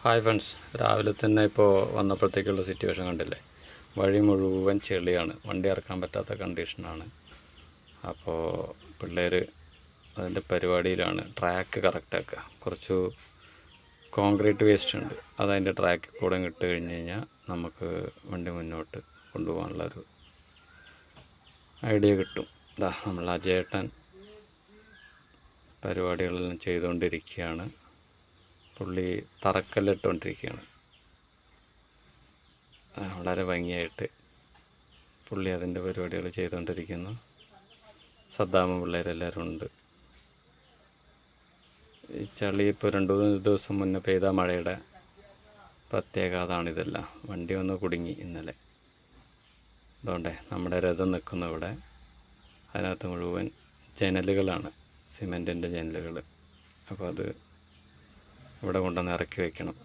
Hi friends, രാവിലെ തന്നെ ഇപ്പോൾ വന്നപ്പോഴത്തേക്കുള്ള സിറ്റുവേഷൻ കണ്ടില്ലേ? വഴി മുഴുവൻ ചെളിയാണ്, വണ്ടി ഇറക്കാൻ പറ്റാത്ത കണ്ടീഷനാണ്. അപ്പോൾ പിള്ളേർ അതിൻ്റെ പരിപാടിയിലാണ്. ട്രാക്ക് കറക്റ്റാക്കുക. കുറച്ച് കോൺക്രീറ്റ് വേസ്റ്റ് ഉണ്ട്, അതതിൻ്റെ ട്രാക്കിൽ കൂടെ ഇട്ട് കഴിഞ്ഞ് കഴിഞ്ഞാൽ നമുക്ക് വണ്ടി മുന്നോട്ട് കൊണ്ടുപോകാനുള്ളൊരു ഐഡിയ കിട്ടും. ഇതാ നമ്മൾ അജയേട്ടൻ പരിപാടികളെല്ലാം ചെയ്തുകൊണ്ടിരിക്കുകയാണ്. പുള്ളി തറക്കല്ലിട്ടുകൊണ്ടിരിക്കുകയാണ്. വളരെ ഭംഗിയായിട്ട് പുള്ളി അതിൻ്റെ പരിപാടികൾ ചെയ്തുകൊണ്ടിരിക്കുന്നു. സദ്ദാമും പിള്ളേരെല്ലാവരും ഉണ്ട്. ഈ ചളി ഇപ്പോൾ 2-3 ദിവസം മുന്നേ പെയ്ത മഴയുടെ പ്രത്യേകത അതാണിതെല്ലാം. വണ്ടി ഒന്ന് കുടുങ്ങി ഇന്നലെ. അതുകൊണ്ടേ നമ്മുടെ രഥം നിൽക്കുന്ന ഇവിടെ, അതിനകത്ത് മുഴുവൻ ജനലുകളാണ്, സിമെൻറ്റിൻ്റെ ജനലുകൾ. അപ്പോൾ അത് ഇവിടെ കൊണ്ടുവന്ന് ഇറക്കി വയ്ക്കണം.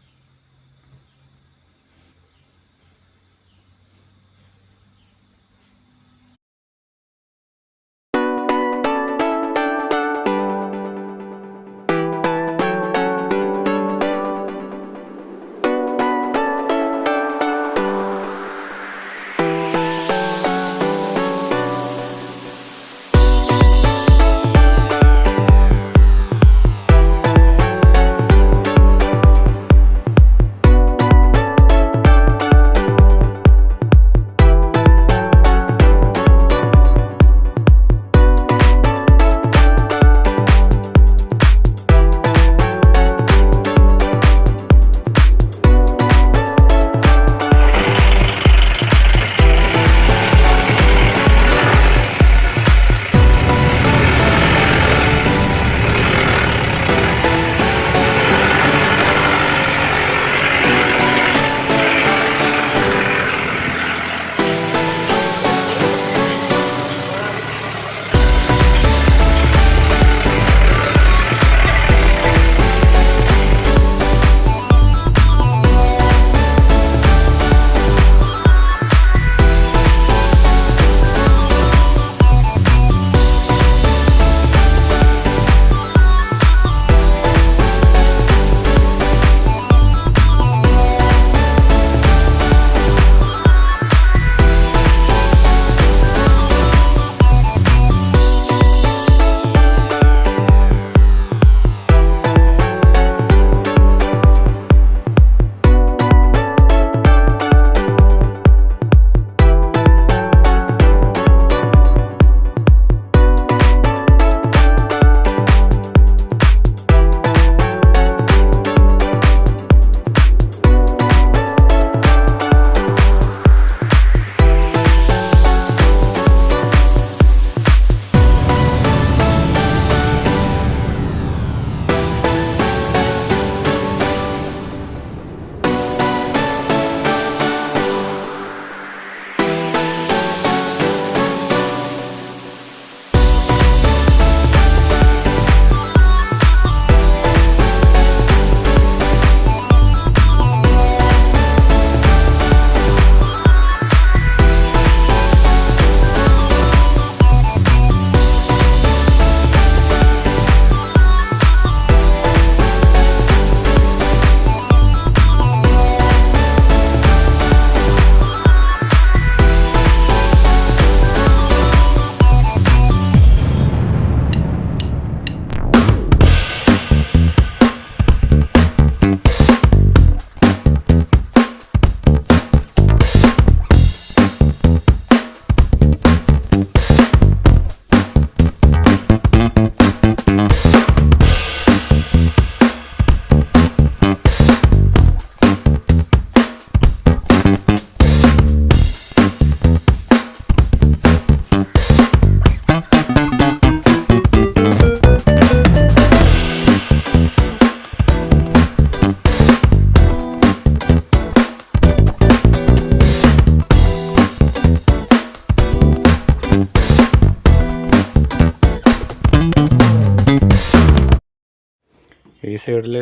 ഈ സൈഡിൽ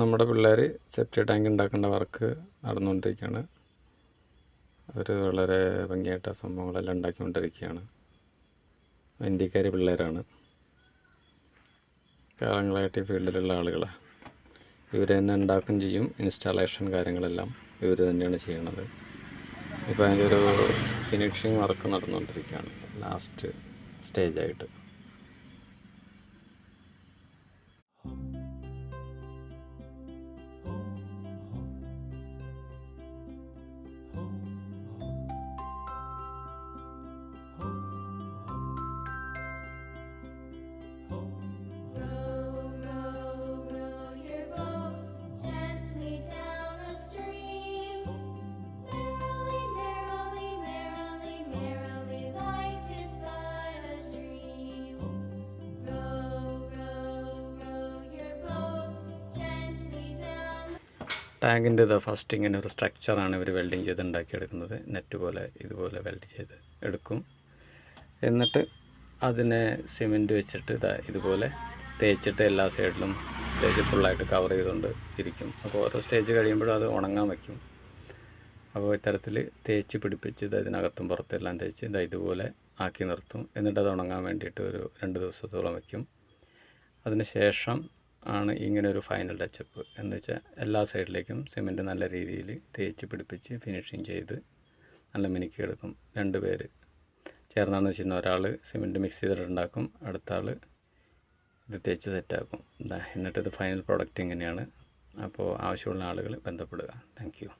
നമ്മുടെ പിള്ളേർ സെപ്റ്റി ടാങ്ക് ഉണ്ടാക്കേണ്ട വർക്ക് നടന്നുകൊണ്ടിരിക്കുകയാണ്. അവർ വളരെ ഭംഗിയായിട്ട് ആ സംഭവങ്ങളെല്ലാം ഉണ്ടാക്കിക്കൊണ്ടിരിക്കുകയാണ്. ഇന്ത്യക്കാർ പിള്ളേരാണ്, കാലങ്ങളായിട്ട് ഈ ഫീൽഡിലുള്ള ആളുകളാണ്. ഇവർ തന്നെ ഉണ്ടാക്കുകയും ചെയ്യും. ഇൻസ്റ്റാളേഷൻ കാര്യങ്ങളെല്ലാം ഇവർ തന്നെയാണ് ചെയ്യണത്. ഇപ്പോൾ അതിൻ്റെ ഒരു ഫിനിഷിങ് വർക്ക് നടന്നുകൊണ്ടിരിക്കുകയാണ്, ലാസ്റ്റ് സ്റ്റേജായിട്ട്. ടാങ്കിൻ്റെ ഫസ്റ്റ് ഇങ്ങനെ ഒരു സ്ട്രക്ചറാണ് ഇവർ വെൽഡിങ് ചെയ്ത് ഉണ്ടാക്കിയെടുക്കുന്നത്. നെറ്റ് പോലെ ഇതുപോലെ വെൽഡ് ചെയ്ത് എടുക്കും. എന്നിട്ട് അതിനെ സിമെൻറ്റ് വെച്ചിട്ട് ഇതുപോലെ തേച്ചിട്ട് എല്ലാ സൈഡിലും തേച്ച് ഫുള്ളായിട്ട് കവർ ചെയ്തുകൊണ്ട് ഇരിക്കും. അപ്പോൾ ഓരോ സ്റ്റേജ് കഴിയുമ്പോഴും അത് ഉണങ്ങാൻ വയ്ക്കും. അപ്പോൾ ഇത്തരത്തിൽ തേച്ച് പിടിപ്പിച്ച് ഇതിനകത്തും പുറത്തെല്ലാം തേച്ച് ഇതുപോലെ ആക്കി നിർത്തും. എന്നിട്ട് അത് ഉണങ്ങാൻ വേണ്ടിയിട്ട് ഒരു 2 ദിവസത്തോളം വയ്ക്കും. അതിന് ശേഷം ആണ് ഇങ്ങനെ ഒരു ഫൈനൽ ടച്ചപ്പ് എന്ന് വെച്ചാൽ എല്ലാ സൈഡിലേക്കും സിമെൻറ്റ് നല്ല രീതിയിൽ തേച്ച് പിടിപ്പിച്ച് ഫിനിഷിങ് ചെയ്ത് നല്ല മിനുക്കിയെടുക്കും. 2 പേര് ചേർന്നാണ് ചെയ്യുന്ന. ഒരാൾ സിമെൻറ്റ് മിക്സ് ചെയ്തിട്ടുണ്ടാക്കും, അടുത്ത ആൾ ഇത് തേച്ച് സെറ്റാക്കും. എന്നിട്ട് ഇത് ഫൈനൽ പ്രോഡക്റ്റ് ഇങ്ങനെയാണ്. അപ്പോൾ ആവശ്യമുള്ള ആളുകൾ ബന്ധപ്പെടുക. Thank you.